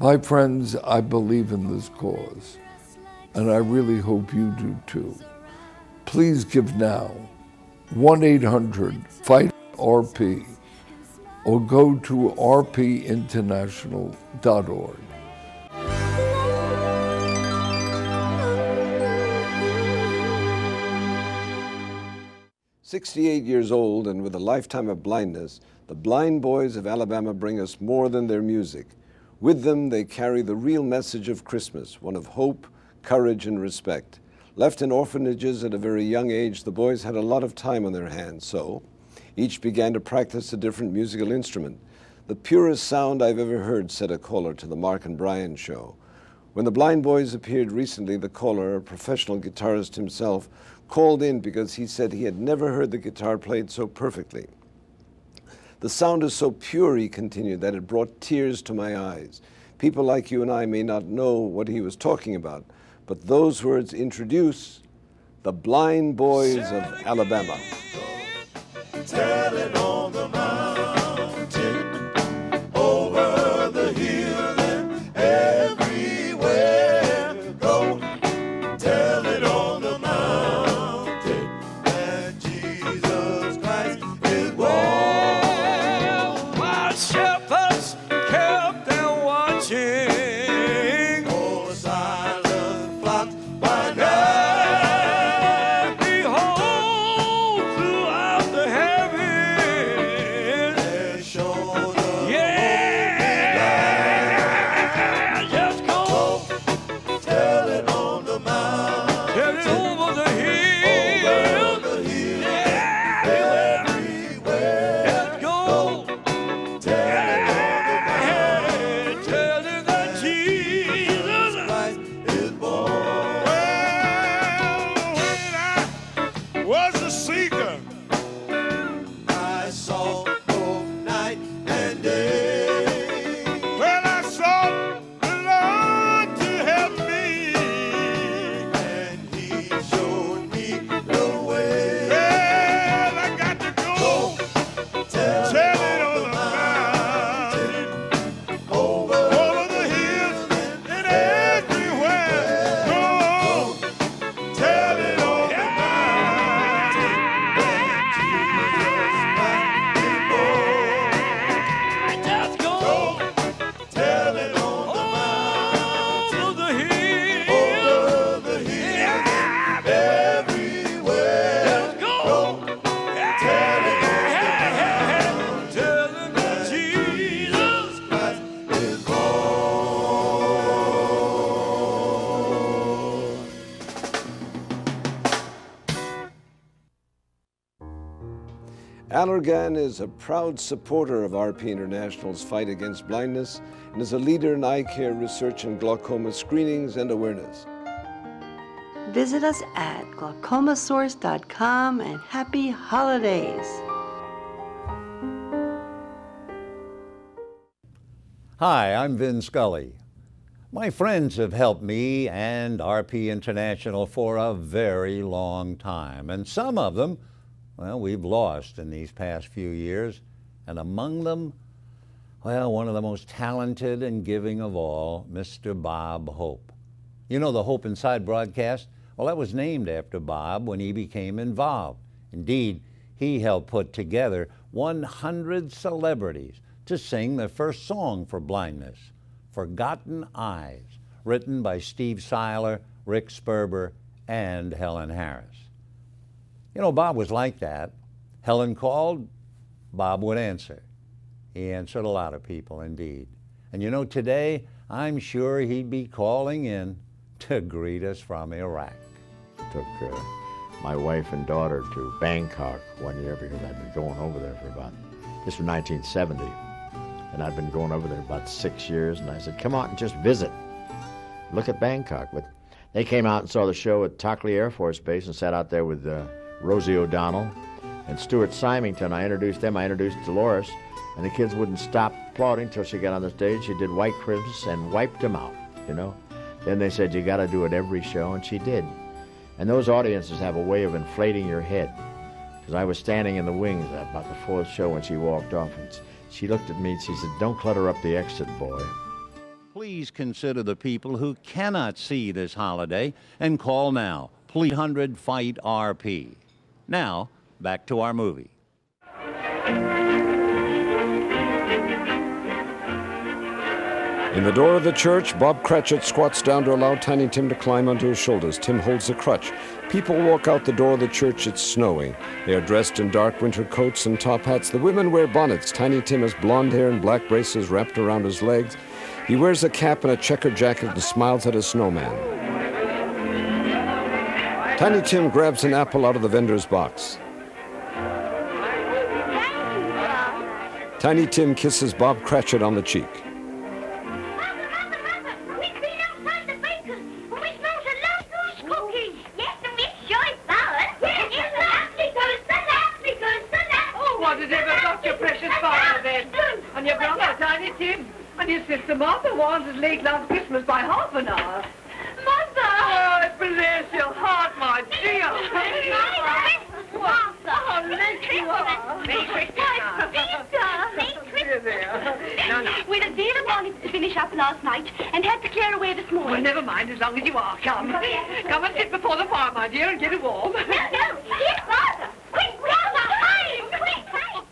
My friends, I believe in this cause, and I really hope you do too. Please give now, 1-800-FIGHT-RP, or go to rpinternational.org. 68 years old and with a lifetime of blindness, the Blind Boys of Alabama bring us more than their music. With them, they carry the real message of Christmas, one of hope, courage, and respect. Left in orphanages at a very young age, the boys had a lot of time on their hands, so each began to practice a different musical instrument. The purest sound I've ever heard, said a caller to the Mark and Brian show. When the Blind Boys appeared recently, the caller, a professional guitarist himself, called in because he said he had never heard the guitar played so perfectly. The sound is so pure, he continued, that it brought tears to my eyes. People like you and I may not know what he was talking about, but those words introduce the Blind Boys of Alabama. Tell it on the mountain, over the hill and everywhere go. Tell it on the mountain that Jesus Christ is born. While shepherds kept them watching, oh, silent flock by night, behold, throughout the heavens, there shone the light. Just go, tell it on the mountain, tell it over the hill, everywhere. Just go, tell it that Jesus Christ is born. Well, when I was a seeker, I sought both night and day. Well, I sought the Lord to help me, and He showed me the way. Well, I got to go, tell it on the mountain, over the hills and everywhere. Go, tell it on the mountain that Jesus Christ is born. Just go, tell it on the mountain, over the hills, everywhere. Just go, tell it on the mountain, tell them that Jesus Christ is born. Allergan is a proud supporter of RP International's fight against blindness and is a leader in eye care research and glaucoma screenings and awareness. Visit us at glaucomasource.com and happy holidays. Hi, I'm Vin Scully. My friends have helped me and RP International for a very long time, and some of them, well, we've lost in these past few years, and among them, well, one of the most talented and giving of all, Mr. Bob Hope. You know the Hope Inside broadcast? Well, that was named after Bob when he became involved. Indeed, he helped put together 100 celebrities to sing their first song for blindness, Forgotten Eyes, written by Steve Seiler, Rick Sperber, and Helen Harris. You know, Bob was like that. Helen called, Bob would answer. He answered a lot of people, indeed. And you know, today, I'm sure he'd be calling in to greet us from Iraq. Took my wife and daughter to Bangkok one year because I'd been going over there for this was 1970, and I'd been going over there about 6 years, and I said, come out and just visit. Look at Bangkok. But they came out and saw the show at Tockley Air Force Base and sat out there with Rosie O'Donnell and Stuart Symington. I introduced them, I introduced Dolores, and the kids wouldn't stop applauding until she got on the stage. She did White Christmas and wiped them out, you know. Then they said, you got to do it every show, and she did. And those audiences have a way of inflating your head. Because I was standing in the wings about the fourth show when she walked off, and she looked at me and she said, don't clutter up the exit, boy. Please consider the people who cannot see this holiday and call now. Please 100-FIGHT-RP. Now, back to our movie. In the door of the church, Bob Cratchit squats down to allow Tiny Tim to climb onto his shoulders. Tim holds the crutch. People walk out the door of the church. It's snowing. They are dressed in dark winter coats and top hats. The women wear bonnets. Tiny Tim has blonde hair and black braces wrapped around his legs. He wears a cap and a checkered jacket and smiles at his snowman. Tiny Tim grabs an apple out of the vendor's box. Tiny Tim kisses Bob Cratchit on the cheek. And your brother, Tiny Tim, and your sister Martha was as late last Christmas by half an hour. Mother! Oh, bless your heart, my dear. Martha! Oh, bless you are. Merry Christmas, Peter! No. We'd a deal of wanted to finish up last night and had to clear away this morning. Well, never mind, as long as you are. Come. Come and sit before the fire, my dear, and get it warm. No, here's Martha! Quick, Martha, hide! Quick, hide!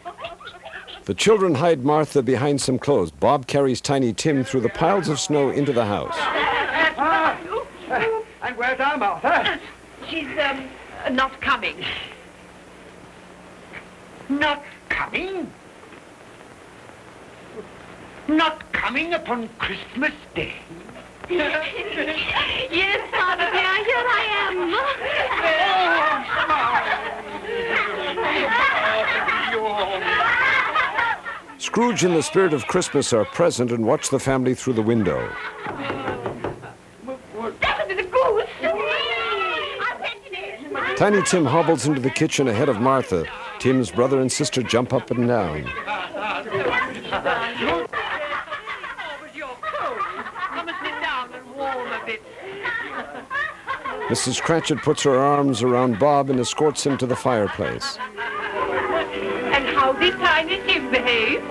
The children hide Martha behind some clothes. Bob carries Tiny Tim through the piles of snow into the house. And where's our Martha? She's, not coming. Not coming? Not coming upon Christmas Day? Yes, Father dear, here I am. Scrooge and the spirit of Christmas are present and watch the family through the window. That was the goose. I'll take it in. Tiny Tim hobbles into the kitchen ahead of Martha. Tim's brother and sister jump up and down. Oh, but you're cold. Come and sit down and warm a bit. Mrs. Cratchit puts her arms around Bob and escorts him to the fireplace. And how did Tiny Tim behave?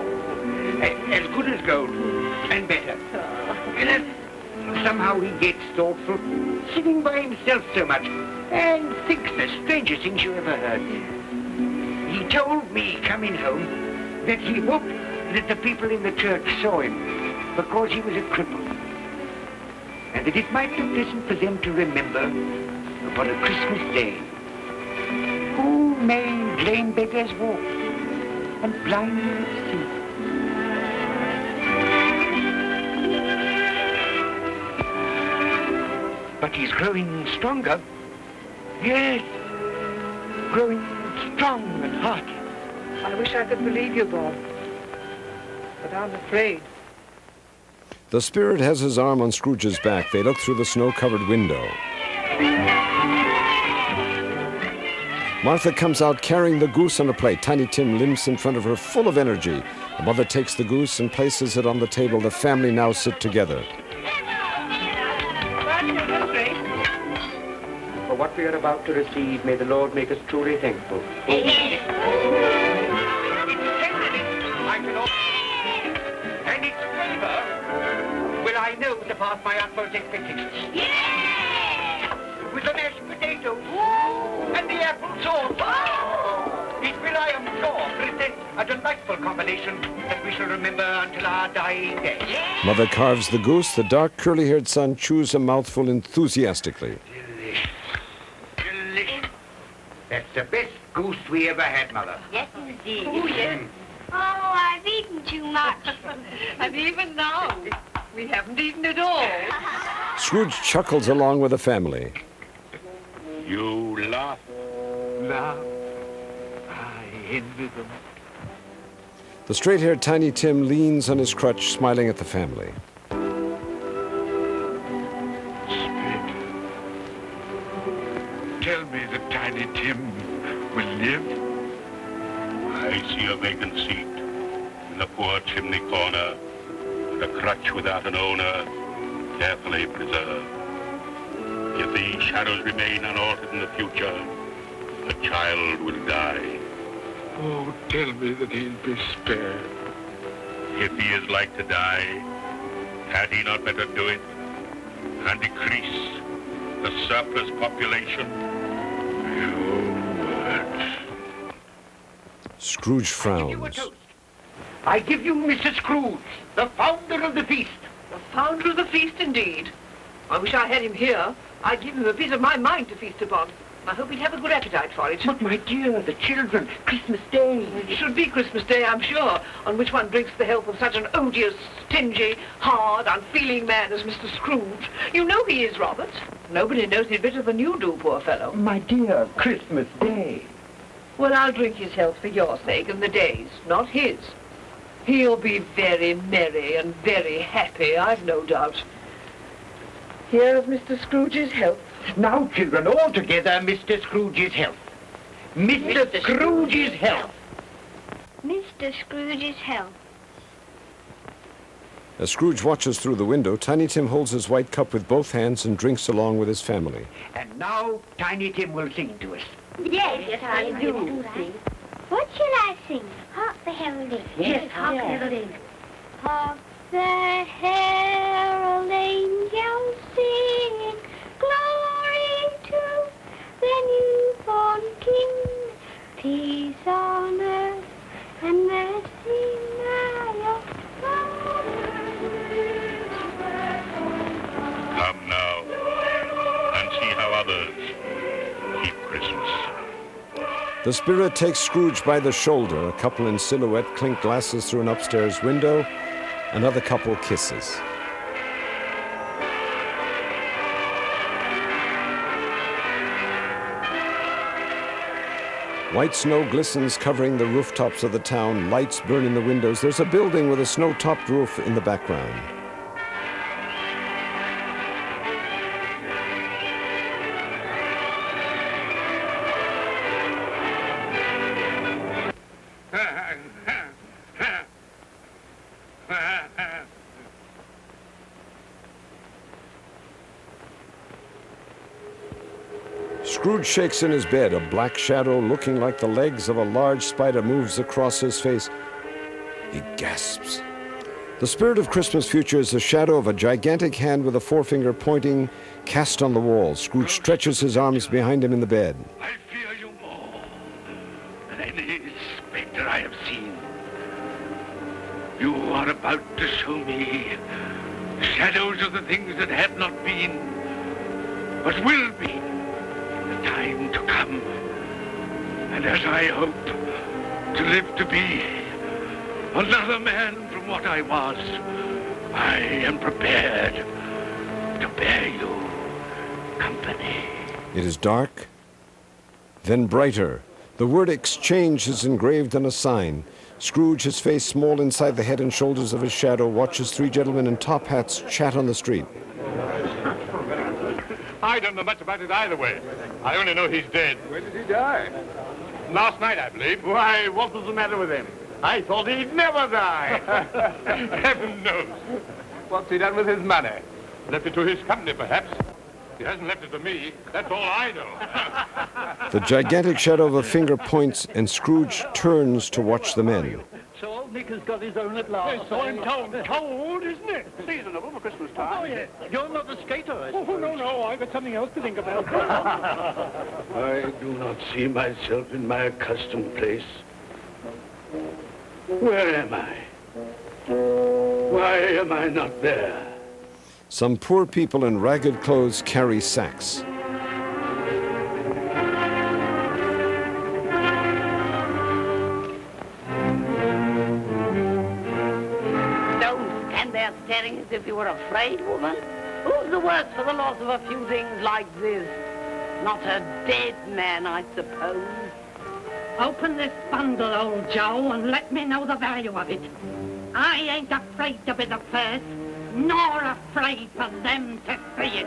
As good as gold, and better. Somehow he gets thoughtful, sitting by himself so much, and thinks the strangest things you ever heard. He told me, coming home, that he hoped that the people in the church saw him because he was a cripple, and that it might be pleasant for them to remember upon a Christmas day who made lame beggars walk and blind men see. But he's growing stronger. Yes, growing strong and hearty. I wish I could believe you, Bob. But I'm afraid. The spirit has his arm on Scrooge's back. They look through the snow-covered window. Martha comes out carrying the goose on a plate. Tiny Tim limps in front of her full of energy. The mother takes the goose and places it on the table. The family now sit together. For what we are about to receive, may the Lord make us truly thankful. And its flavor will I know to pass my utmost expectations. Yeah! With the mashed potatoes and the apple sauce. It will, I am sure, present a delightful combination that we shall remember until our dying day. Mother carves the goose. The dark, curly-haired son chews a mouthful enthusiastically. Delicious. That's the best goose we ever had, Mother. Yes, indeed. Oh, yes. Oh, I've eaten too much. And even now, we haven't eaten at all. Scrooge chuckles along with the family. You laugh. Laugh. I envy them. The straight-haired Tiny Tim leans on his crutch, smiling at the family. Spirit, tell me that Tiny Tim will live. I see a vacant seat in the poor chimney corner, and a crutch without an owner, carefully preserved. If these shadows remain unaltered in the future, a child will die. Oh, tell me that he'll be spared. If he is like to die, Had he not better do it and decrease the surplus population? Your words. Scrooge frowns. I give you Mr. Scrooge, the founder of the feast. The founder of the feast, indeed. I wish I had him here. I'd give him a piece of my mind to feast upon. I hope he'd have a good appetite for it. But, my dear, the children, Christmas Day. It should be Christmas Day, I'm sure, on which one drinks the health of such an odious, stingy, hard, unfeeling man as Mr. Scrooge. You know he is, Robert. Nobody knows it better than you do, poor fellow. My dear, Christmas Day. Well, I'll drink his health for your sake and the day's, not his. He'll be very merry and very happy, I've no doubt. Here's Mr. Scrooge's health. Now, children, all together, Mr. Scrooge's health. Mr. Scrooge's health. Mr. Scrooge's health. As Scrooge watches through the window, Tiny Tim holds his white cup with both hands and drinks along with his family. And now, Tiny Tim will sing to us. Yes, I do sing. What shall I sing? Hark the heralding. Yes, hark the heralding. Hark the herald angels sing, glory to the newborn King, peace on earth and mercy nigh of God. Come now and see how others keep Christmas. The spirit takes Scrooge by the shoulder. A couple in silhouette clink glasses through an upstairs window. Another couple kisses. White snow glistens covering the rooftops of the town. Lights burn in the windows. There's a building with a snow-topped roof in the background. Scrooge shakes in his bed. A black shadow looking like the legs of a large spider moves across his face. He gasps. The spirit of Christmas future is the shadow of a gigantic hand with a forefinger pointing, cast on the wall. Scrooge stretches his arms behind him in the bed. I fear you more than any specter I have seen. You are about to show me shadows of the things that have not been, but will be. The time to come, and as I hope to live to be another man from what I was, I am prepared to bear you company. It is dark, then brighter. The word exchange is engraved on a sign. Scrooge, his face small inside the head and shoulders of his shadow, watches three gentlemen in top hats chat on the street. I don't know much about it either way. I only know he's dead. When did he die? Last night, I believe. Why, what was the matter with him? I thought he'd never die. Heaven knows. What's he done with his money? Left it to his company, perhaps. He hasn't left it to me. That's all I know. The gigantic shadow of a finger points, and Scrooge turns to watch the men. So old Nick has got his own at last. Yes, so I'm told. Cold, isn't it? Seasonable for Christmas time. Oh, yes. You're not a skater, I Oh, suppose. no, I've got something else to think about. I do not see myself in my accustomed place. Where am I? Why am I not there? Some poor people in ragged clothes carry sacks. Don't stand there staring as if you were afraid, woman. Who's the worse for the loss of a few things like this? Not a dead man, I suppose. Open this bundle, old Joe, and let me know the value of it. I ain't afraid to be the first, nor afraid for them to see it.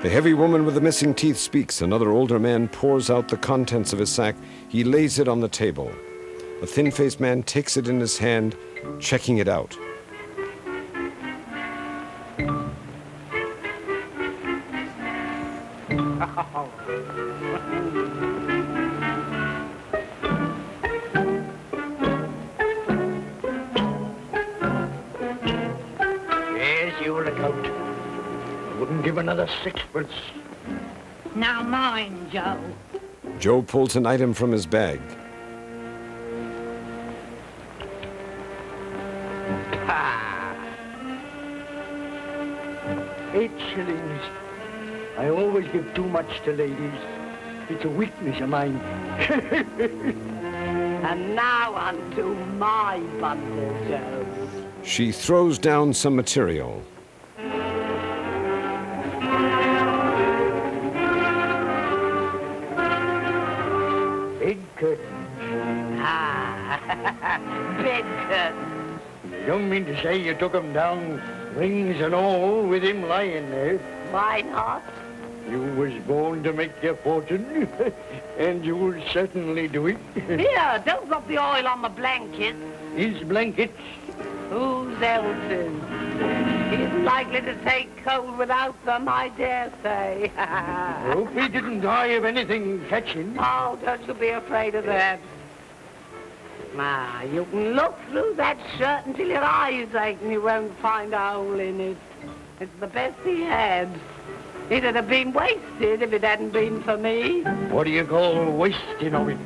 The heavy woman with the missing teeth speaks. Another older man pours out the contents of his sack. He lays it on the table. A thin-faced man takes it in his hand, checking it out. Yes, another sixpence. Now mine, Joe. Joe pulls an item from his bag. Ah. 8 shillings. I always give too much to ladies. It's a weakness of mine. And now unto my bundle, Joe. She throws down some material. Bed curtains. Ah, bed curtains. You don't mean to say you took 'em down, rings and all, with him lying there? Why not? You was born to make your fortune, and you will certainly do it. Here, don't drop the oil on the blanket. His blankets? Whose else's? He's likely to take cold without them, I dare say. I hope he didn't die of anything catching. Oh, don't you be afraid of that. Ah, you can look through that shirt until your eyes ache and you won't find a hole in it. It's the best he had. It'd have been wasted if it hadn't been for me. What do you call wasting of it?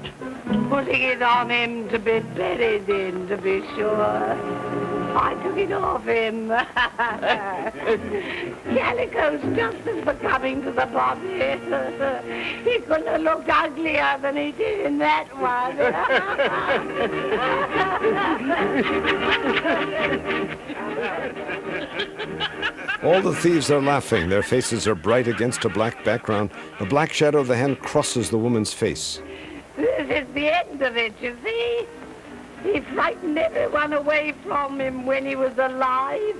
Putting it on him to be buried in, to be sure. I took it off him. Calico's just as becoming to the body. He couldn't have looked uglier than he did in that one. All the thieves are laughing. Their faces are bright against a black background. The black shadow of the hand crosses the woman's face. This is the end of it, you see. He frightened everyone away from him when he was alive,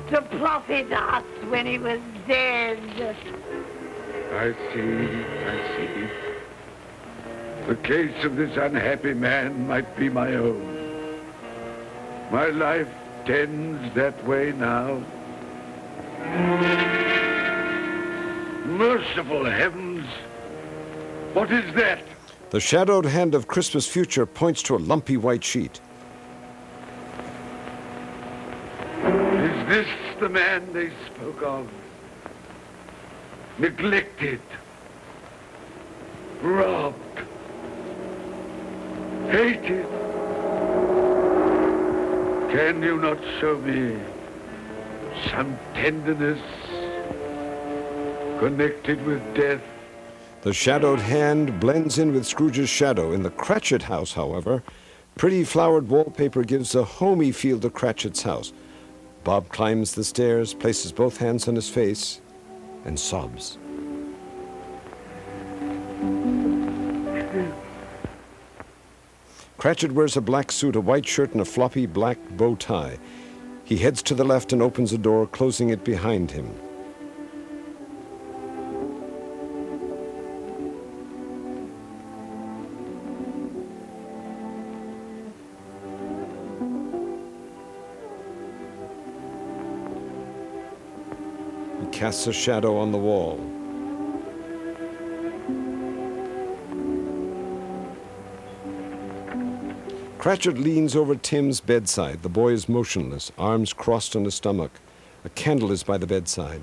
to profit us when he was dead. I see. The case of this unhappy man might be my own. My life tends that way now. Merciful heavens! What is that? The shadowed hand of Christmas future points to a lumpy white sheet. Is this the man they spoke of? Neglected, robbed, hated. Can you not show me some tenderness connected with death? The shadowed hand blends in with Scrooge's shadow. In the Cratchit house, however, pretty flowered wallpaper gives a homey feel to Cratchit's house. Bob climbs the stairs, places both hands on his face, and sobs. Cratchit wears a black suit, a white shirt, and a floppy black bow tie. He heads to the left and opens a door, closing it behind him. He casts a shadow on the wall. Cratchit leans over Tim's bedside. The boy is motionless, arms crossed on his stomach. A candle is by the bedside.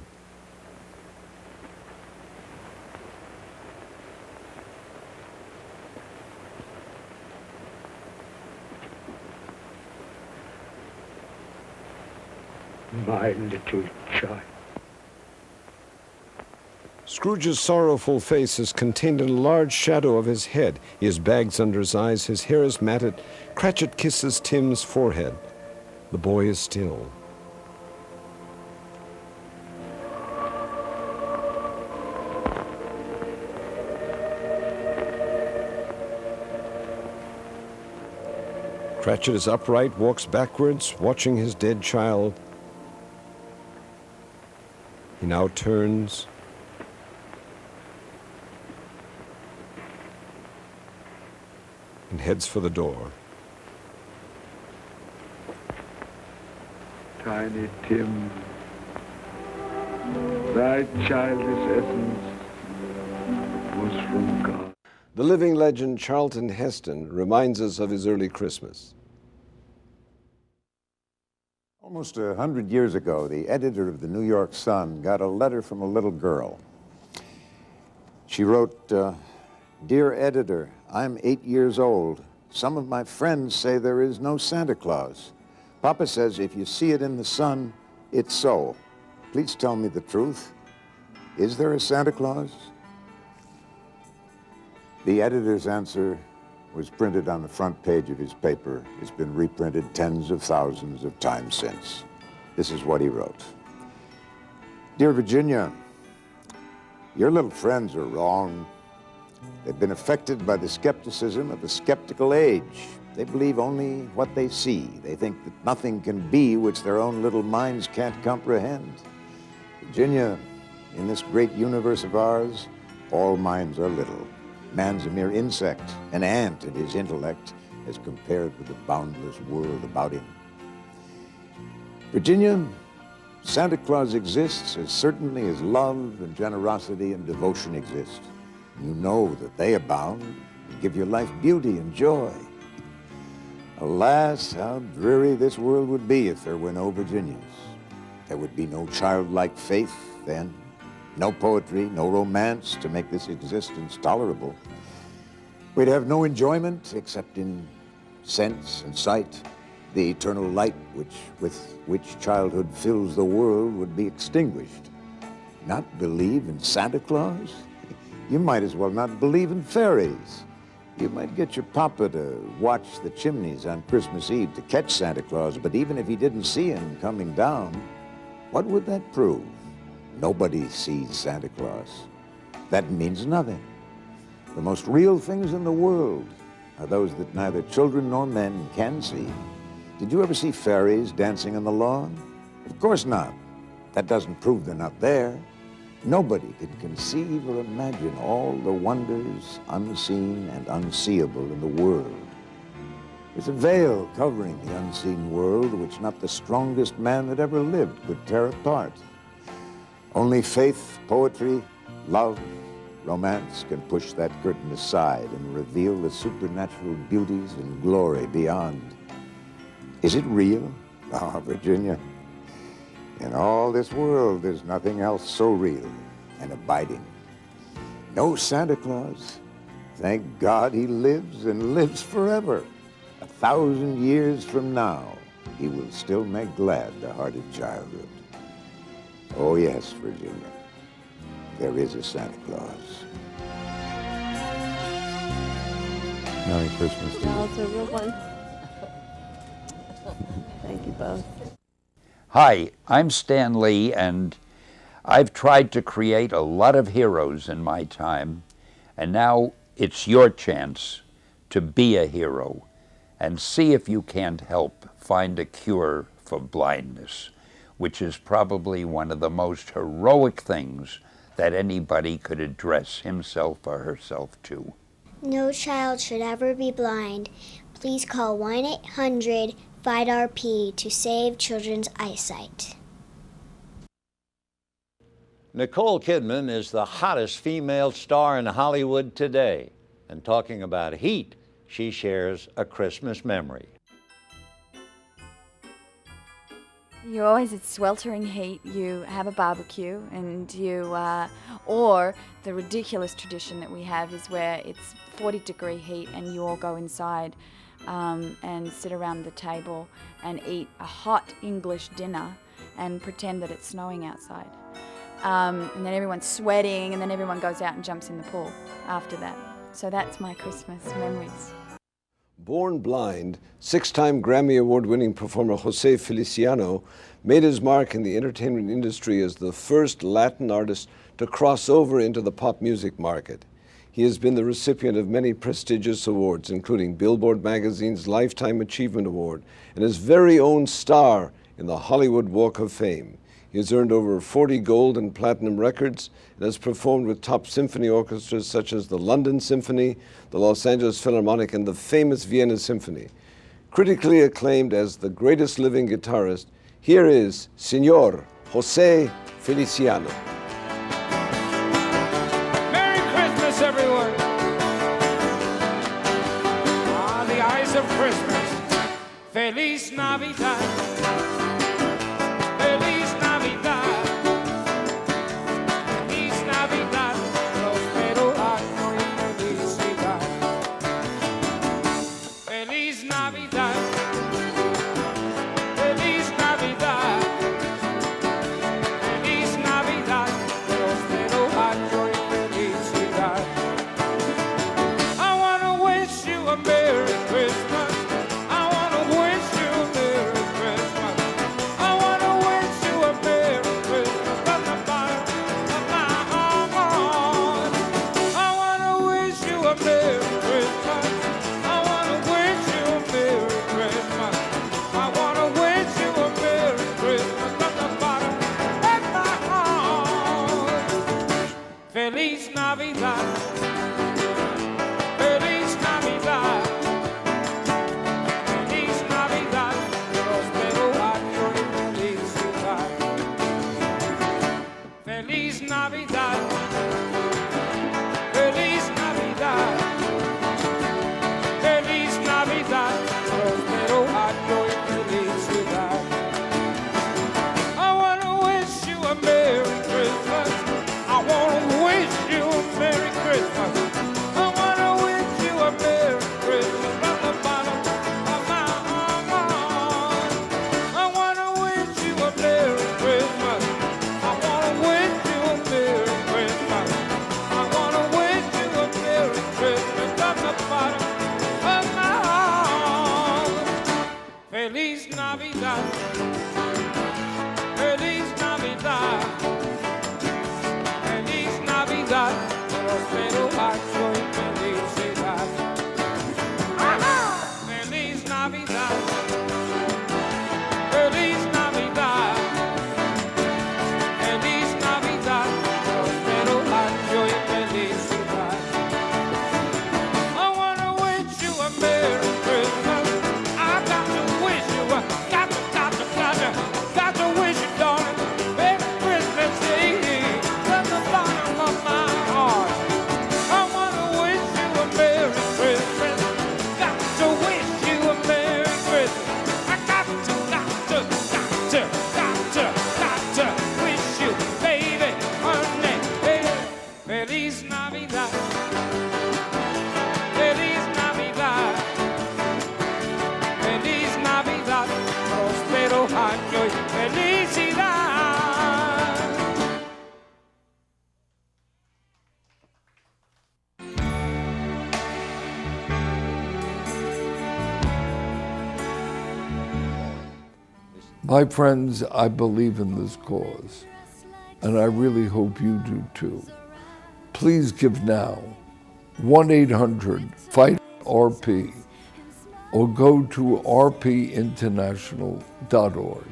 My little child. Scrooge's sorrowful face is contained in a large shadow of his head. He has bags under his eyes. His hair is matted. Cratchit kisses Tim's forehead. The boy is still. Cratchit is upright, walks backwards, watching his dead child. He now turns and heads for the door. Tiny Tim, thy childish essence was from God. The living legend Charlton Heston reminds us of his early Christmas. Almost 100 years ago, the editor of the New York Sun got a letter from a little girl. She wrote, "Dear editor, I'm 8 years old. Some of my friends say there is no Santa Claus. Papa says if you see it in the sun, it's so. Please tell me the truth. Is there a Santa Claus?" The editor's answer was printed on the front page of his paper. It's been reprinted tens of thousands of times since. This is what he wrote. "Dear Virginia, your little friends are wrong. They've been affected by the skepticism of a skeptical age. They believe only what they see. They think that nothing can be which their own little minds can't comprehend. Virginia, in this great universe of ours, all minds are little. Man's a mere insect, an ant in his intellect, as compared with the boundless world about him. Virginia, Santa Claus exists as certainly as love and generosity and devotion exist. You know that they abound and give your life beauty and joy. Alas, how dreary this world would be if there were no Virginias. There would be no childlike faith then, no poetry, no romance to make this existence tolerable. We'd have no enjoyment except in sense and sight. The eternal light with which childhood fills the world would be extinguished. Not believe in Santa Claus? You might as well not believe in fairies. You might get your papa to watch the chimneys on Christmas Eve to catch Santa Claus, but even if he didn't see him coming down, what would that prove? Nobody sees Santa Claus. That means nothing. The most real things in the world are those that neither children nor men can see. Did you ever see fairies dancing on the lawn? Of course not. That doesn't prove they're not there. Nobody can conceive or imagine all the wonders unseen and unseeable in the world. There's a veil covering the unseen world which not the strongest man that ever lived could tear apart. Only faith, poetry, love, romance can push that curtain aside and reveal the supernatural beauties and glory beyond. Is it real? Ah, Virginia, in all this world, there's nothing else so real and abiding. No Santa Claus. Thank God he lives and lives forever. 1,000 years from now, he will still make glad the heart of childhood. Oh yes, Virginia, there is a Santa Claus. Merry Christmas to you. That was a real one. Thank you both. Hi, I'm Stan Lee, and I've tried to create a lot of heroes in my time, and now it's your chance to be a hero and see if you can't help find a cure for blindness, which is probably one of the most heroic things that anybody could address himself or herself to. No child should ever be blind. Please call 1-800-FIGHT-RP to save children's eyesight. Nicole Kidman is the hottest female star in Hollywood today. And talking about heat, she shares a Christmas memory. You're always at sweltering heat, you have a barbecue, and or the ridiculous tradition that we have is where it's 40-degree heat and you all go inside and sit around the table and eat a hot English dinner and pretend that it's snowing outside. And then everyone's sweating, and then everyone goes out and jumps in the pool after that. So that's my Christmas memories. Born blind, 6-time Grammy Award-winning performer Jose Feliciano made his mark in the entertainment industry as the first Latin artist to cross over into the pop music market. He has been the recipient of many prestigious awards, including Billboard magazine's Lifetime Achievement Award and his very own star in the Hollywood Walk of Fame. He has earned over 40 gold and platinum records and has performed with top symphony orchestras such as the London Symphony, the Los Angeles Philharmonic, and the famous Vienna Symphony. Critically acclaimed as the greatest living guitarist, here is Señor Jose Feliciano. Merry Christmas, everyone! The eyes of Christmas. Feliz Navidad. Navidad. Feliz Navidad. Feliz Navidad. Prospero año y felicidad. Feliz Navidad. Feliz Navidad. Feliz Navidad. Prospero año y felicidad. I wanna wish you a Merry Christmas. I got to wish you a, got to wish you, darling, Merry Christmas Eve from the bottom of my heart. I wanna wish you a Merry Christmas. Got to wish you a Merry Christmas. I got to wish you, baby, honey, baby. Feliz Navidad. Feliz Navidad. Feliz Navidad. Prospero año y felicidad. My friends, I believe in this cause, and I really hope you do too. Please give now, 1-800-FIGHT-RP, or go to rpinternational.org.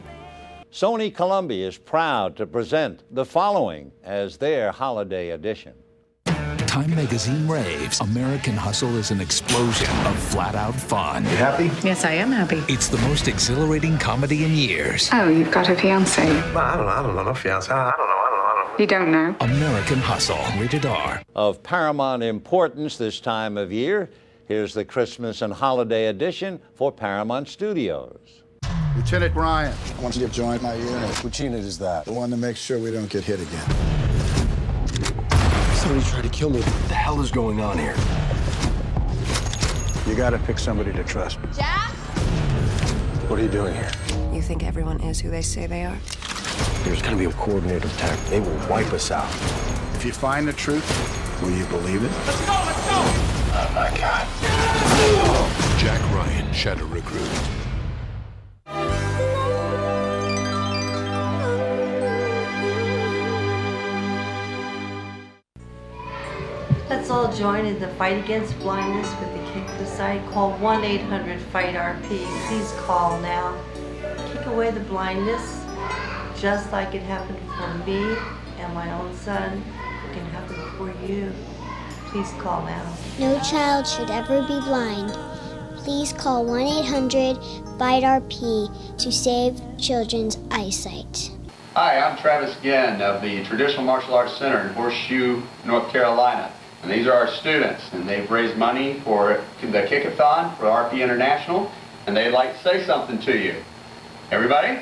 Sony Columbia is proud to present the following as their holiday edition. Time magazine raves. American Hustle is an explosion of flat-out fun. You happy? Yes, I am happy. It's the most exhilarating comedy in years. Oh, you've got a fiancé. I don't know, no fiancé. I don't know. You don't know? American Hustle, rated R. Of paramount importance this time of year, here's the Christmas and holiday edition for Paramount Studios. Lieutenant Ryan, I want you to join my unit. Which unit is that? The one to make sure we don't get hit again. Somebody tried to kill me. What the hell is going on here? You gotta pick somebody to trust. Jack? What are you doing here? You think everyone is who they say they are? There's gonna be a coordinated attack. They will wipe us out. If you find the truth, will you believe it? Let's go, let's go! Oh my God. Jack Ryan, Shadow Recruit. Let's all join in the fight against blindness with the Kick the Sight. Call 1-800-FIGHT-RP. Please call now. Kick away the blindness, just like it happened for me and my own son. It can happen for you. Please call now. No child should ever be blind. Please call 1-800-FIGHT-RP to save children's eyesight. Hi, I'm Travis Genn of the Traditional Martial Arts Center in Horseshoe, North Carolina. And these are our students, and they've raised money for the Kick-a-thon for RP International, and they'd like to say something to you. Everybody?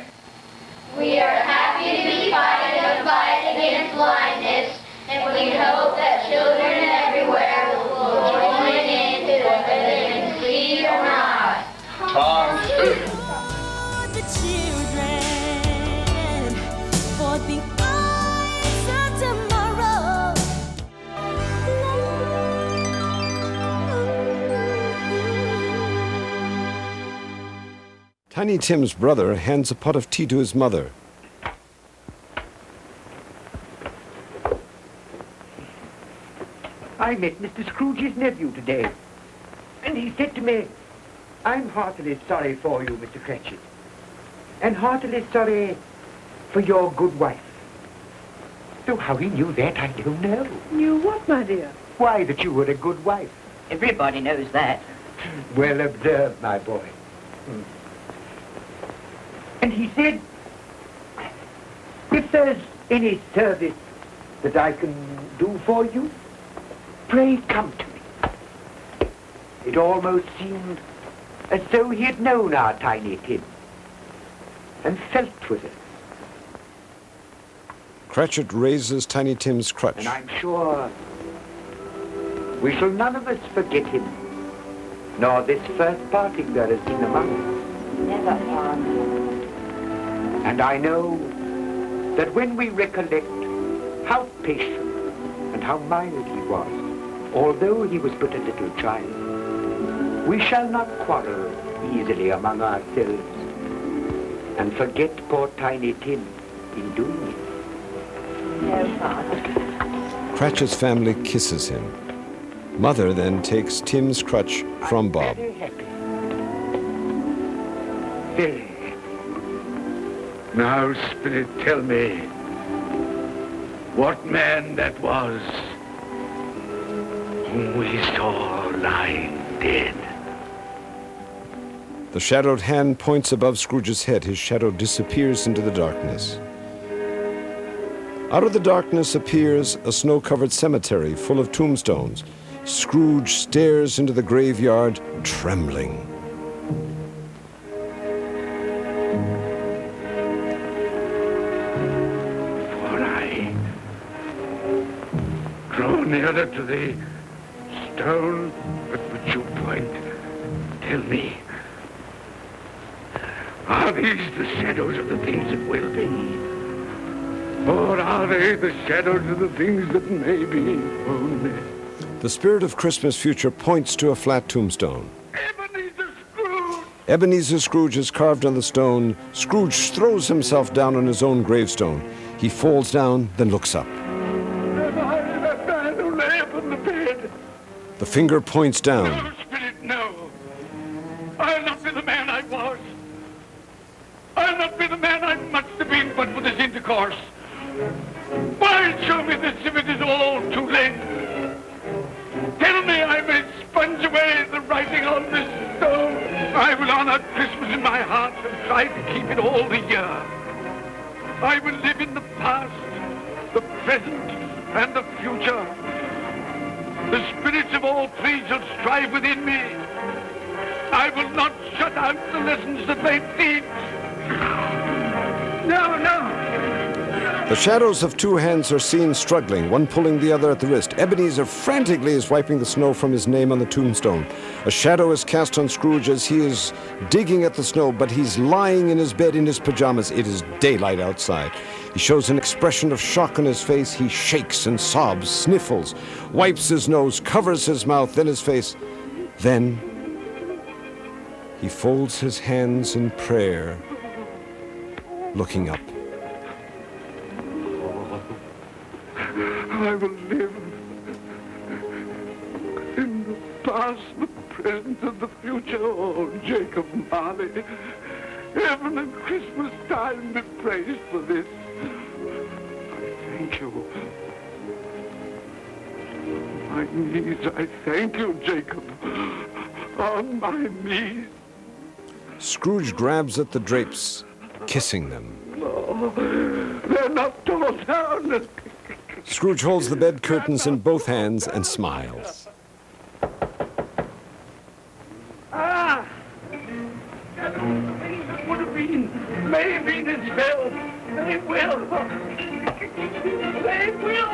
We are happy to be fighting the fight against blindness, and we hope that children everywhere will join in whether they can see or not. Tom. The children, for the eyes of tomorrow. Tiny Tim's brother hands a pot of tea to his mother. I met Mr. Scrooge's nephew today, and he said to me, I'm heartily sorry for you, Mr. Cratchit, and heartily sorry for your good wife. So how he knew that, I don't know. Knew what, my dear? Why, that you were a good wife. Everybody knows that. Well observed, my boy. And he said, if there's any service that I can do for you, pray come to me. It almost seemed as though he had known our Tiny Tim and felt with it. Cratchit raises Tiny Tim's crutch. And I'm sure we shall none of us forget him, nor this first parting there has been among us. Never, Father. And I know that when we recollect how patient and how mild he was, although he was but a little child, we shall not quarrel easily among ourselves. and forget poor Tiny Tim in doing it. No, Father. Cratchit's family kisses him. Mother then takes Tim's crutch from Bob. Very happy. Very happy. Now, Spirit, tell me what man that was whom we saw lying dead. The shadowed hand points above Scrooge's head. His shadow disappears into the darkness. Out of the darkness appears a snow-covered cemetery full of tombstones. Scrooge stares into the graveyard, trembling. For I draw nearer to the stone at which you point. Tell me, are these the shadows of the things that will be? Or are they the shadows of the things that may be only? The spirit of Christmas future points to a flat tombstone. Ebenezer Scrooge is carved on the stone. Scrooge throws himself down on his own gravestone. He falls down, then looks up. Am I that man who lay upon the bed? The finger points down. No, Spirit, no. I'll not be the man I was. I'll not be the man I must have been but for this intercourse. Why show me this if it is all too late? Tell me I may sponge away the writing on this stone. I will honor Christmas in my heart and try to keep it all the year. I will live in the past, the present, and the future. The spirits of all three shall strive within me. I will not shut out the lessons that they teach. No, no. The shadows of two hands are seen struggling, one pulling the other at the wrist. Ebenezer frantically is wiping the snow from his name on the tombstone. A shadow is cast on Scrooge as he is digging at the snow, but he's lying in his bed in his pajamas. It is daylight outside. He shows an expression of shock on his face. He shakes and sobs, sniffles, wipes his nose, covers his mouth, then his face. Then he folds his hands in prayer, looking up. I will live in the past, the present, and the future. Oh, Jacob Marley, heaven and Christmas time be praised for this. I thank you. On my knees, I thank you, Jacob. On my knees. Scrooge grabs at the drapes, kissing them. Oh, they're not torn down. Scrooge holds the bed curtains in both hands and smiles. Ah! Things that would have been, maybe this fell. They will. They will.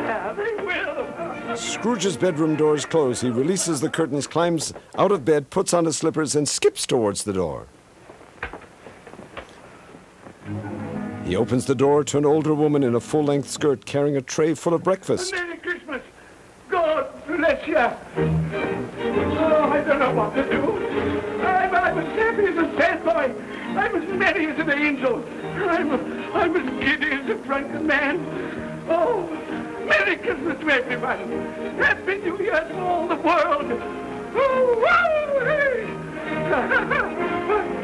Yeah, they will. Scrooge's bedroom doors close. He releases the curtains, climbs out of bed, puts on his slippers, and skips towards the door. He opens the door to an older woman in a full-length skirt carrying a tray full of breakfast. Merry Christmas. God bless you. Oh, I don't know what to do. I'm as happy as a sandboy. I'm as merry as an angel. I'm as giddy as a drunken man. Oh, Merry Christmas to everyone. Happy New Year to all the world. Oh, hey.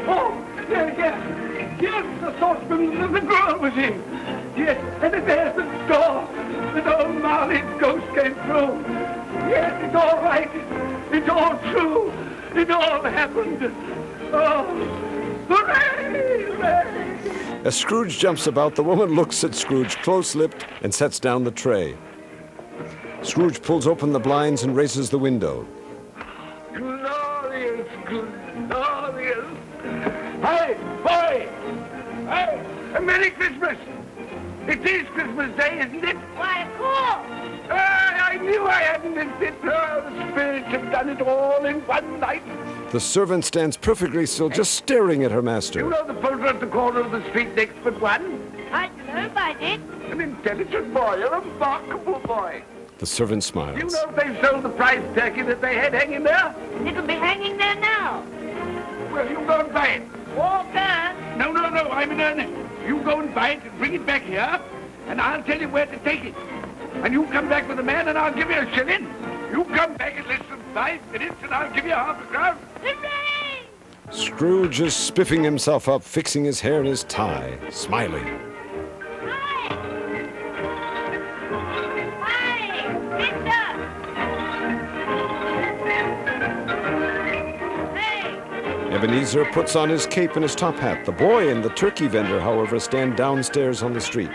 Oh, yes. Yes, the saucepan that the girl was in. Yes, and there's the door. That old Marley's ghost came through. Yes, it's all right. It's all true. It all happened. Oh, hooray! Hooray! As Scrooge jumps about, the woman looks at Scrooge, close-lipped, and sets down the tray. Scrooge pulls open the blinds and raises the window. Glorious, glorious. Hey, boy! Hey, Merry Christmas! It is Christmas Day, isn't it? Why, of course. I knew I hadn't missed it. Oh, the spirits have done it all in one night. The servant stands perfectly still, just staring at her master. You know the poultry at the corner of the street next but one? I don't know if I did. An intelligent boy, a remarkable boy. The servant You smiles. know if they've sold the prize turkey that they had hanging there? It'll be hanging there now. Well, you go and buy it. Walker! No, I'm in earnest. You go and buy it and bring it back here, and I'll tell you where to take it. And you come back with the man, and I'll give you a shilling. You come back in less than 5 minutes, and I'll give you half a crown. Hooray! Scrooge is spiffing himself up, fixing his hair and his tie, smiling. Ebenezer puts on his cape and his top hat. The boy and the turkey vendor, however, stand downstairs on the street.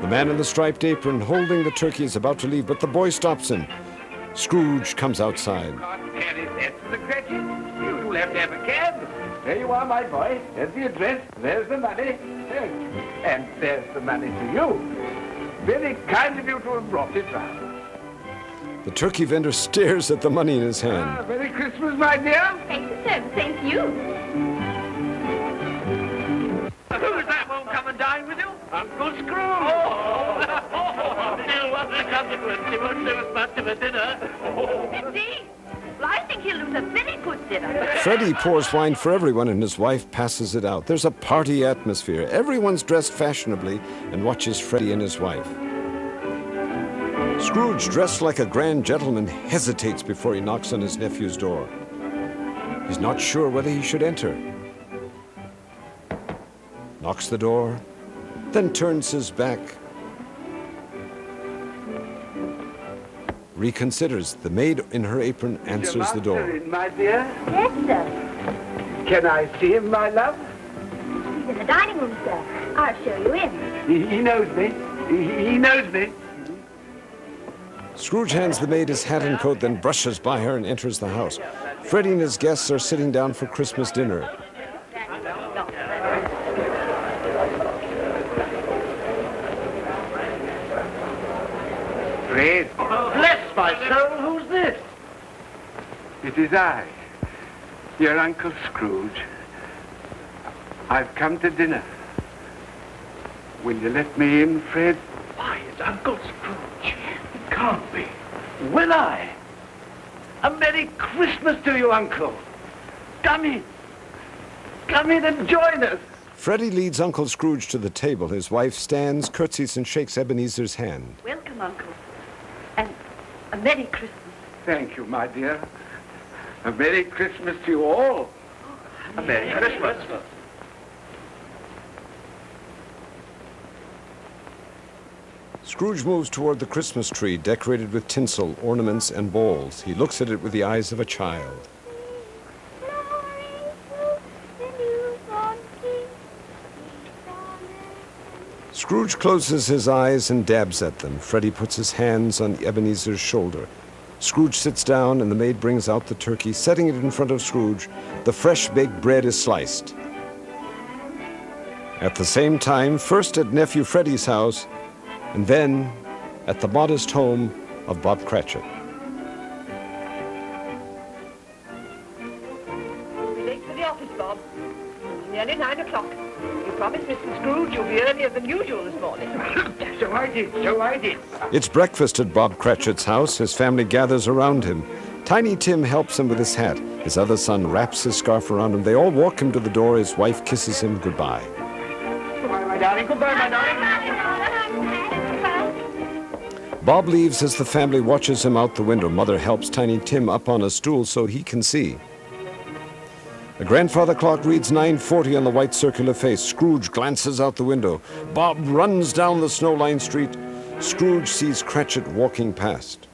The man in the striped apron holding the turkey is about to leave, but the boy stops him. Scrooge comes outside. You'll have to have a cab. There you are, my boy. There's the address. There's the money. And there's the money to you. Very kind of you to have brought it round. The turkey vendor stares at the money in his hand. Merry Christmas, my dear. Thank you, sir. Thank you. Who's that won't come and dine with you? Uncle Scrooge. Oh! Still, what's the consequence? He won't give us much of a dinner. Indeed. Well, I think he'll lose a very good dinner. Freddie pours wine for everyone and his wife passes it out. There's a party atmosphere. Everyone's dressed fashionably and watches Freddie and his wife. Scrooge, dressed like a grand gentleman, hesitates before he knocks on his nephew's door. He's not sure whether he should enter. Knocks the door, then turns his back. Reconsiders. The maid in her apron answers the door. In, my dear? Yes, sir. Can I see him, my love? He's in the dining room, sir. I'll show you in. He knows me. He knows me. Scrooge hands the maid his hat and coat, then brushes by her and enters the house. Freddie and his guests are sitting down for Christmas dinner. Fred. Bless my soul, who's this? It is I, your Uncle Scrooge. I've come to dinner. Will you let me in, Fred? Why, it's Uncle Scrooge. It can't be. Will I? A Merry Christmas to you, Uncle. Come in. Come in and join us. Freddie leads Uncle Scrooge to the table. His wife stands, curtsies, and shakes Ebenezer's hand. Welcome, Uncle. And a Merry Christmas. Thank you, my dear. A Merry Christmas to you all. A Merry Christmas. Scrooge moves toward the Christmas tree, decorated with tinsel, ornaments, and bowls. He looks at it with the eyes of a child. Scrooge closes his eyes and dabs at them. Freddie puts his hands on Ebenezer's shoulder. Scrooge sits down, and the maid brings out the turkey. Setting it in front of Scrooge, the fresh baked bread is sliced. At the same time, first at nephew Freddie's house, and then at the modest home of Bob Cratchit. Be late for the office, Bob. It's nearly 9 o'clock. You promised Mr. Scrooge you'll be earlier than usual this morning. So I did. It's breakfast at Bob Cratchit's house. His family gathers around him. Tiny Tim helps him with his hat. His other son wraps his scarf around him. They all walk him to the door. His wife kisses him goodbye. Goodbye, my darling. Goodbye, my darling. Bob leaves as the family watches him out the window. Mother helps Tiny Tim up on a stool so he can see. The grandfather clock reads 9:40 on the white circular face. Scrooge glances out the window. Bob runs down the snow-lined street. Scrooge sees Cratchit walking past.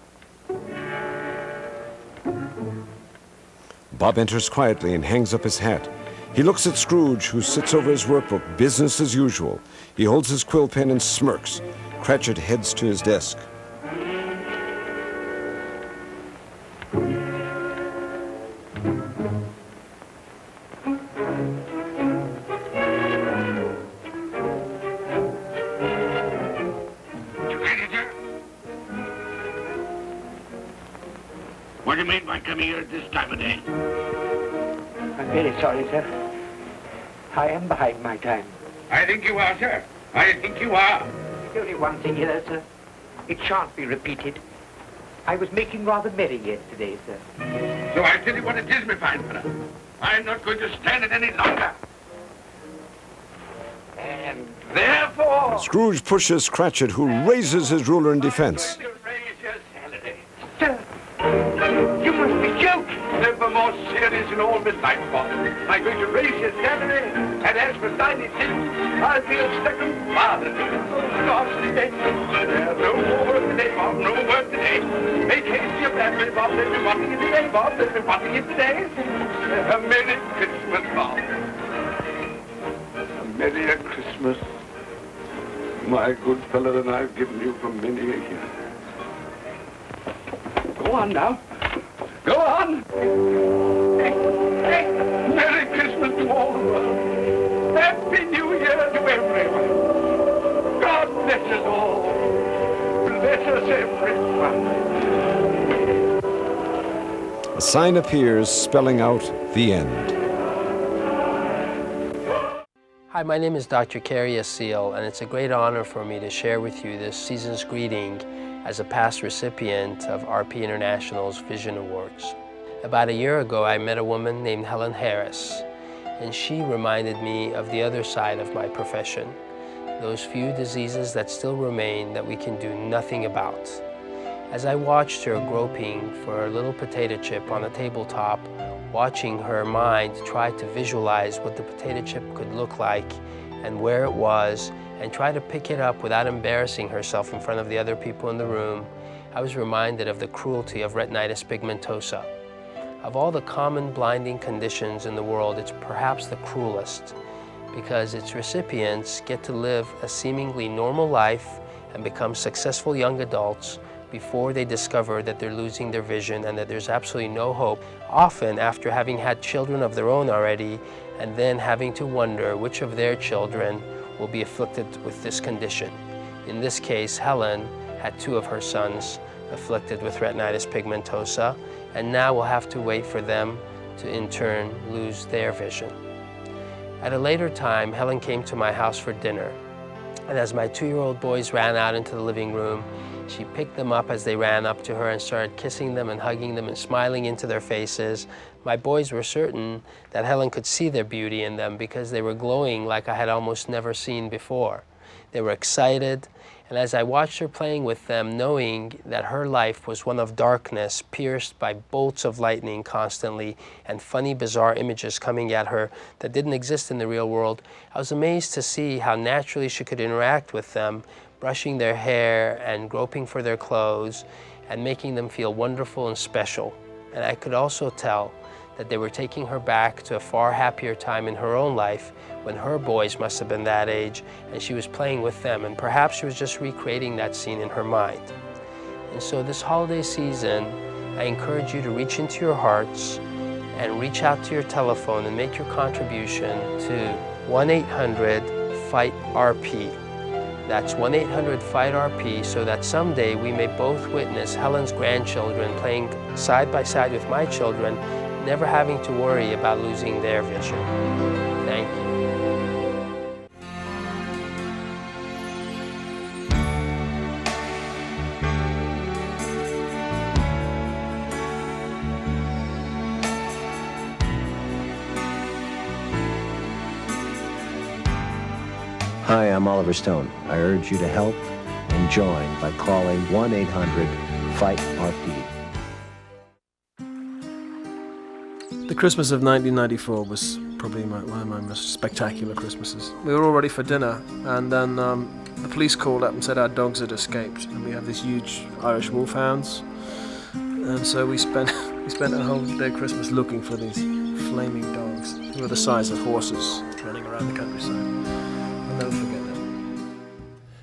Bob enters quietly and hangs up his hat. He looks at Scrooge, who sits over his workbook, business as usual. He holds his quill pen and smirks. Cratchit heads to his desk. What do you mean by coming here at this time of day? I'm very sorry, sir. I am behind my time. I think you are, sir. I think you are. There's only one thing here, sir. It shan't be repeated. I was making rather merry yesterday, sir. So I'll tell you what it is, my fine fellow. I'm not going to stand it any longer. And therefore... Scrooge pushes Cratchit, who raises his ruler in defense. Sir, you must be joking. Never more serious in all my life, Bob. I'm going to raise your salary, and as for signing things, I'll be a second father to you. God's today. There's no more work today, Bob. No work today. Make haste your family, Bob. They'll be wanting you today, Bob. They'll be wanting you today. A Merry Christmas, Bob. A Merry Christmas, my good fellow, that I've given you for many a year. Go on now. Go on. Hey, Merry Christmas to all the world. Happy New Year to everyone. God bless us all. Bless us everyone. A sign appears spelling out the end. Hi, my name is Dr. Carrie Seal, and it's a great honor for me to share with you this season's greeting as a past recipient of RP International's Vision Awards. About a year ago, I met a woman named Helen Harris, and she reminded me of the other side of my profession, those few diseases that still remain that we can do nothing about. As I watched her groping for a little potato chip on a tabletop, watching her mind try to visualize what the potato chip could look like and where it was, and try to pick it up without embarrassing herself in front of the other people in the room, I was reminded of the cruelty of retinitis pigmentosa. Of all the common blinding conditions in the world, it's perhaps the cruelest, because its recipients get to live a seemingly normal life and become successful young adults before they discover that they're losing their vision and that there's absolutely no hope, often after having had children of their own already, and then having to wonder which of their children will be afflicted with this condition. In this case, Helen had 2 of her sons afflicted with retinitis pigmentosa, and now will have to wait for them to in turn lose their vision. At a later time, Helen came to my house for dinner, and as my 2-year-old boys ran out into the living room, she picked them up as they ran up to her and started kissing them and hugging them and smiling into their faces. My boys were certain that Helen could see their beauty in them because they were glowing like I had almost never seen before. They were excited, and as I watched her playing with them, knowing that her life was one of darkness, pierced by bolts of lightning constantly and funny, bizarre images coming at her that didn't exist in the real world, I was amazed to see how naturally she could interact with them, brushing their hair and groping for their clothes and making them feel wonderful and special. And I could also tell that they were taking her back to a far happier time in her own life when her boys must have been that age and she was playing with them, and perhaps she was just recreating that scene in her mind. And so this holiday season, I encourage you to reach into your hearts and reach out to your telephone and make your contribution to 1-800-FIGHT-RP. That's 1-800-FIGHT-RP, so that someday we may both witness Helen's grandchildren playing side by side with my children, never having to worry about losing their vision. Thank you. Hi, I'm Oliver Stone. I urge you to help and join by calling 1-800-FIGHT-RP. The Christmas of 1994 was probably one of my most spectacular Christmases. We were all ready for dinner, and then the police called up and said our dogs had escaped, and we have these huge Irish wolfhounds, and so we spent a whole day of Christmas looking for these flaming dogs who were the size of horses running around the countryside. I'll never forget that.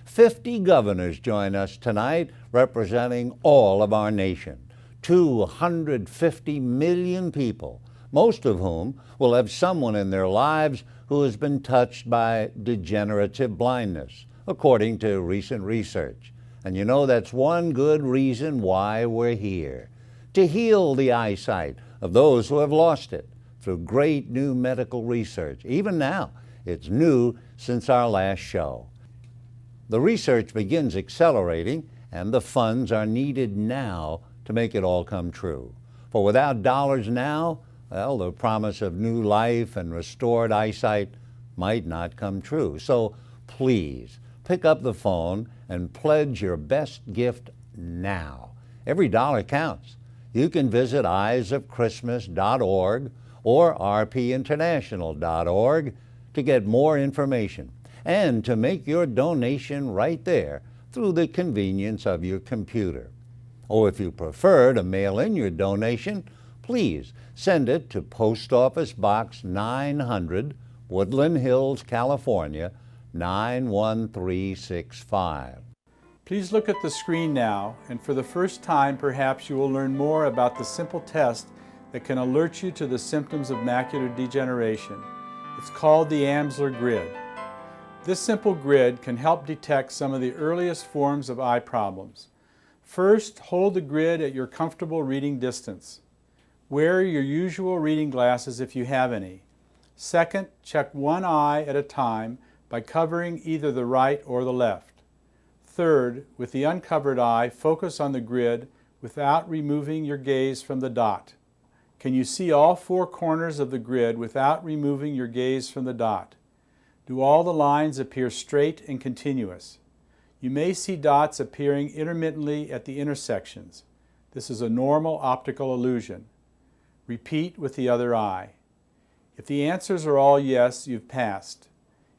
50 governors join us tonight, representing all of our nation. 250 million people, most of whom will have someone in their lives who has been touched by degenerative blindness, according to recent research. And you know, that's one good reason why we're here, to heal the eyesight of those who have lost it through great new medical research. Even now, it's new since our last show. The research begins accelerating, and the funds are needed now to make it all come true. For without dollars now, well, the promise of new life and restored eyesight might not come true. So please pick up the phone and pledge your best gift now. Every dollar counts. You can visit eyesofchristmas.org or rpinternational.org to get more information and to make your donation right there through the convenience of your computer. Or if you prefer to mail in your donation, please send it to Post Office Box 900, Woodland Hills, California, 91365. Please look at the screen now, and for the first time, perhaps you will learn more about the simple test that can alert you to the symptoms of macular degeneration. It's called the Amsler Grid. This simple grid can help detect some of the earliest forms of eye problems. First, hold the grid at your comfortable reading distance. Wear your usual reading glasses if you have any. Second, check one eye at a time by covering either the right or the left. Third, with the uncovered eye, focus on the grid without removing your gaze from the dot. Can you see all four corners of the grid without removing your gaze from the dot? Do all the lines appear straight and continuous? You may see dots appearing intermittently at the intersections. This is a normal optical illusion. Repeat with the other eye. If the answers are all yes, you've passed.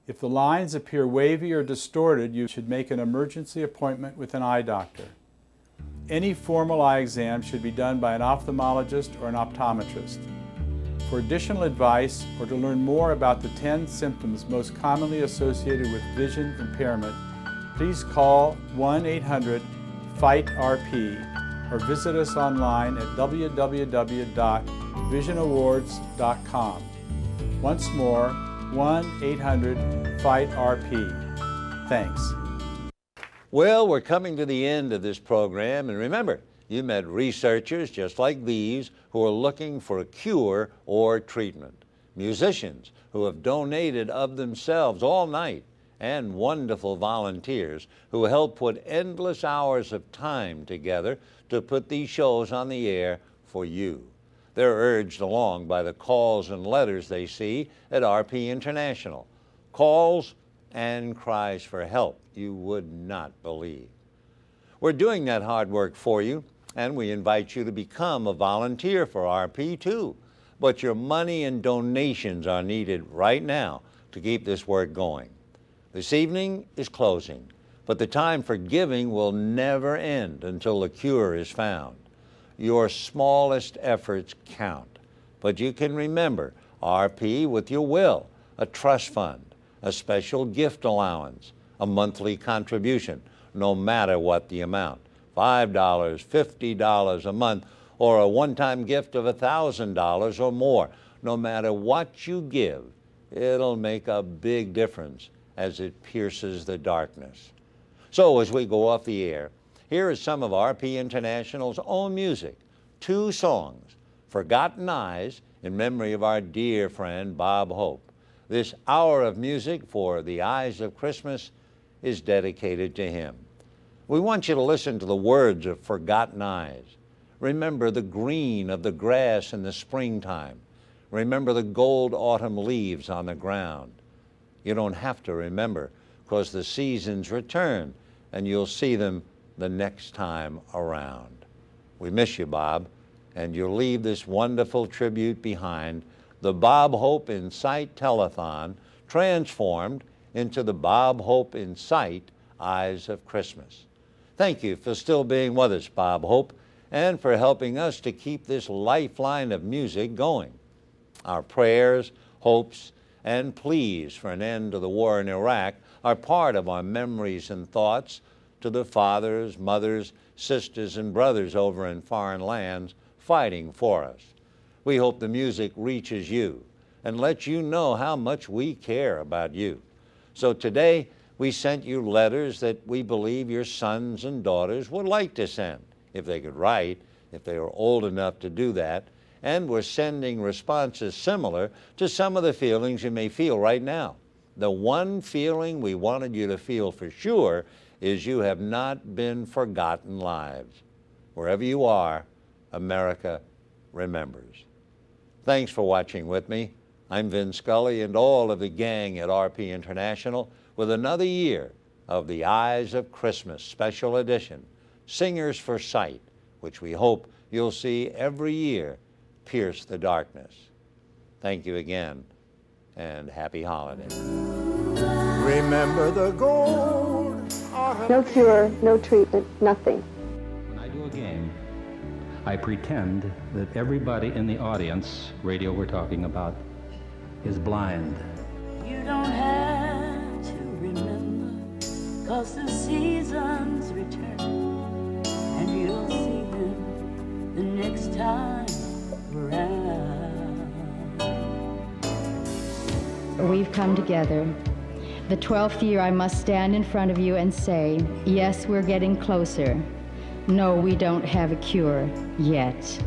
If the lines appear wavy or distorted, you should make an emergency appointment with an eye doctor. Any formal eye exam should be done by an ophthalmologist or an optometrist. For additional advice or to learn more about the 10 symptoms most commonly associated with vision impairment, please call 1-800-FIGHT-RP or visit us online at www.visionawards.com. Once more, 1-800-FIGHT-RP. Thanks. Well, we're coming to the end of this program, and remember, you met researchers just like these who are looking for a cure or treatment, musicians who have donated of themselves all night, and wonderful volunteers who help put endless hours of time together to put these shows on the air for you. They're urged along by the calls and letters they see at RP International. Calls and cries for help you would not believe. We're doing that hard work for you, and we invite you to become a volunteer for RP too. But your money and donations are needed right now to keep this work going. This evening is closing, but the time for giving will never end until the cure is found. Your smallest efforts count, but you can remember RP with your will, a trust fund, a special gift allowance, a monthly contribution, no matter what the amount, $5, $50 a month, or a one-time gift of $1,000 or more. No matter what you give, it'll make a big difference as it pierces the darkness. So as we go off the air, here is some of RP International's own music, 2 songs, Forgotten Eyes, in memory of our dear friend Bob Hope. This hour of music for the Eyes of Christmas is dedicated to him. We want you to listen to the words of Forgotten Eyes. Remember the green of the grass in the springtime. Remember the gold autumn leaves on the ground. You don't have to remember, because the seasons return and you'll see them the next time around. We miss you, Bob, and you'll leave this wonderful tribute behind, the Bob Hope in Sight Telethon, transformed into the Bob Hope in Sight Eyes of Christmas. Thank you for still being with us, Bob Hope, and for helping us to keep this lifeline of music going. Our prayers, hopes, and pleas for an end to the war in Iraq are part of our memories and thoughts to the fathers, mothers, sisters, and brothers over in foreign lands fighting for us. We hope the music reaches you and lets you know how much we care about you. So today, we sent you letters that we believe your sons and daughters would like to send, if they could write, if they were old enough to do that, and we're sending responses similar to some of the feelings you may feel right now. The one feeling we wanted you to feel for sure is you have not been forgotten lives. Wherever you are, America remembers. Thanks for watching with me. I'm Vin Scully and all of the gang at RP International with another year of the Eyes of Christmas Special Edition, Singers for Sight, which we hope you'll see every year pierce the darkness. Thank you again, and happy holidays. Remember the gold. No cure, no treatment, nothing. When I do a game, I pretend that everybody in the audience, radio we're talking about, is blind. You don't have to remember, 'cause the seasons return, and you'll see them the next time around. We've come together. The 12th year I must stand in front of you and say, yes, we're getting closer. No, we don't have a cure yet.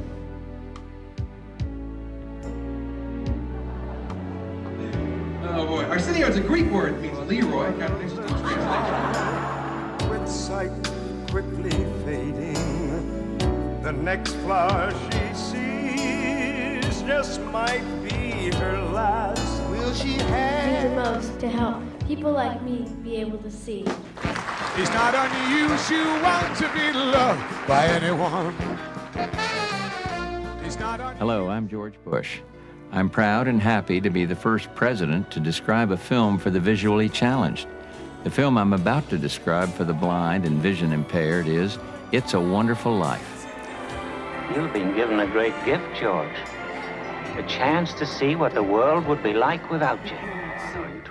Oh boy, Arsenio is a Greek word, it means Leroy. With sight quickly fading, the next flower she sees just might be her last. Will she have? Do the most to help people like me be able to see. It's not unusual to be loved by anyone. It's not Hello, I'm George Bush. I'm proud and happy to be the first president to describe a film for the visually challenged. The film I'm about to describe for the blind and vision impaired is It's a Wonderful Life. You've been given a great gift, George. A chance to see what the world would be like without you.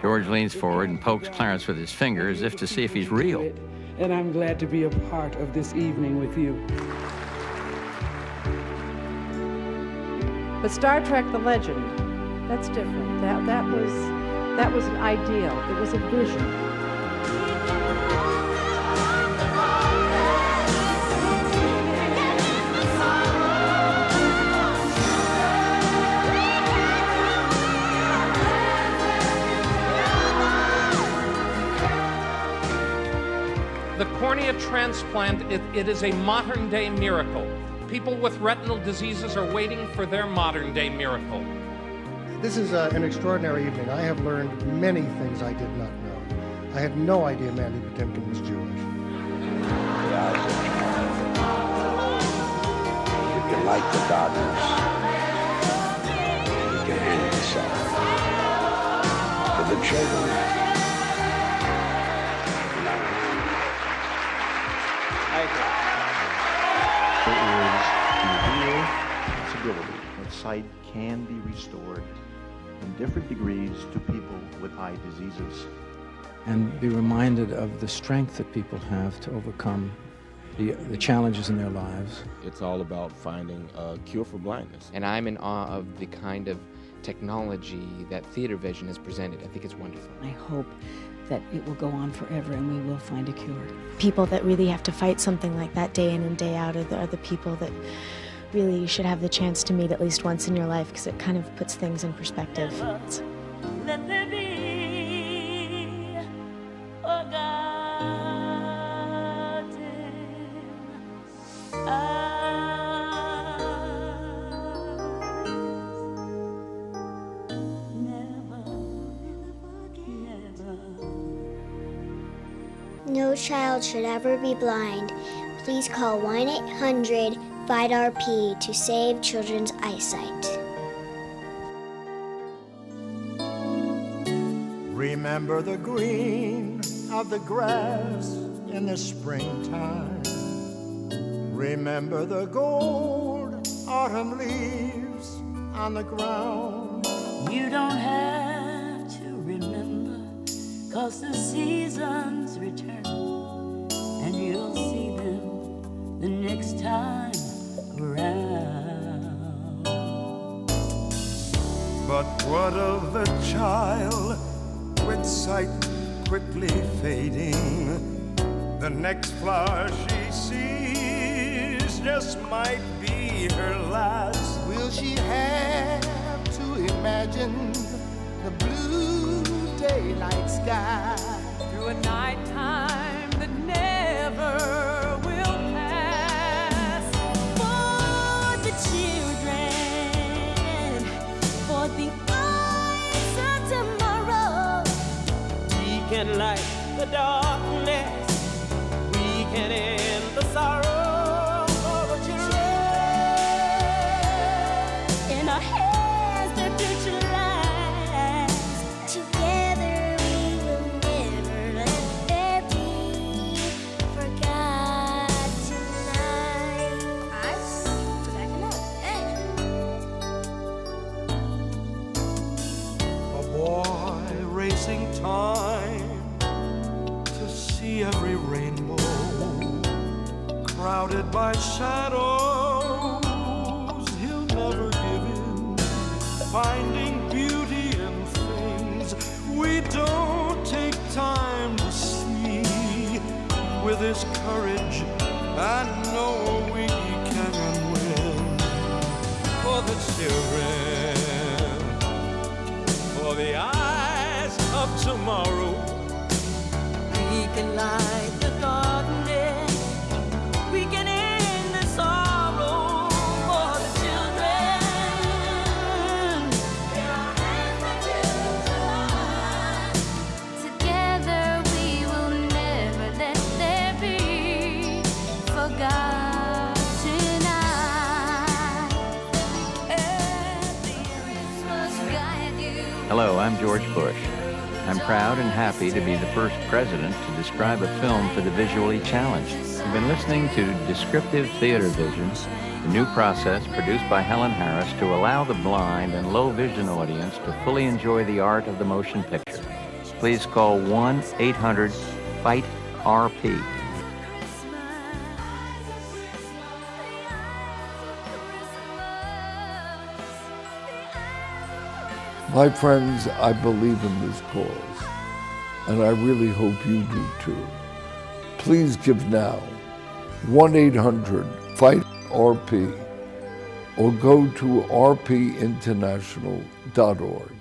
George leans forward and pokes Clarence with his finger as if to see if he's real. And I'm glad to be a part of this evening with you. But Star Trek: The Legend, that's different. That was an ideal. It was a vision. The cornea transplant, it is a modern-day miracle. People with retinal diseases are waiting for their modern-day miracle. This is an extraordinary evening. I have learned many things I did not know. I had no idea Mandy Patinkin was Jewish. You can light the darkness. You can hand the sun to the children. There is the real possibility that sight can be restored in different degrees to people with eye diseases. And be reminded of the strength that people have to overcome the challenges in their lives. It's all about finding a cure for blindness. And I'm in awe of the kind of technology that TheatreVision has presented. I think it's wonderful. I hope that it will go on forever and we will find a cure. People that really have to fight something like that day in and day out are the people that really you should have the chance to meet at least once in your life, because it kind of puts things in perspective. Let there be a No child should ever be blind. Please call 1-800-FIGHT-RP to save children's eyesight. Remember the green of the grass in the springtime. Remember the gold autumn leaves on the ground. You don't have to remember, 'cause the seasons return, and you'll see them the next time around. But what of the child with sight quickly fading? The next flower she sees just might be her last. Will she have to imagine the blue daylight sky through a nighttime that never will pass? For the children can light the darkness. We can end the sorrow for the children. In our hands, their future lies. Together we will never let there be forgotten nights. A boy racing time to see every rainbow, crowded by shadows, he'll never give in, finding beauty in things we don't take time to see. With his courage, I know we can win. For the children, for the eyes of tomorrow, We can light the darkness. We can end the sorrow for the children. Together we will never let there be forgotten nights. Must guide you. Hello, I'm George Bush. I'm proud and happy to be the first president to describe a film for the visually challenged. You've been listening to Descriptive TheatreVision, a new process produced by Helen Harris to allow the blind and low vision audience to fully enjoy the art of the motion picture. Please call 1-800-FIGHT-RP. My friends, I believe in this cause, and I really hope you do too. Please give now, 1-800-FIGHT-RP, or go to rpinternational.org.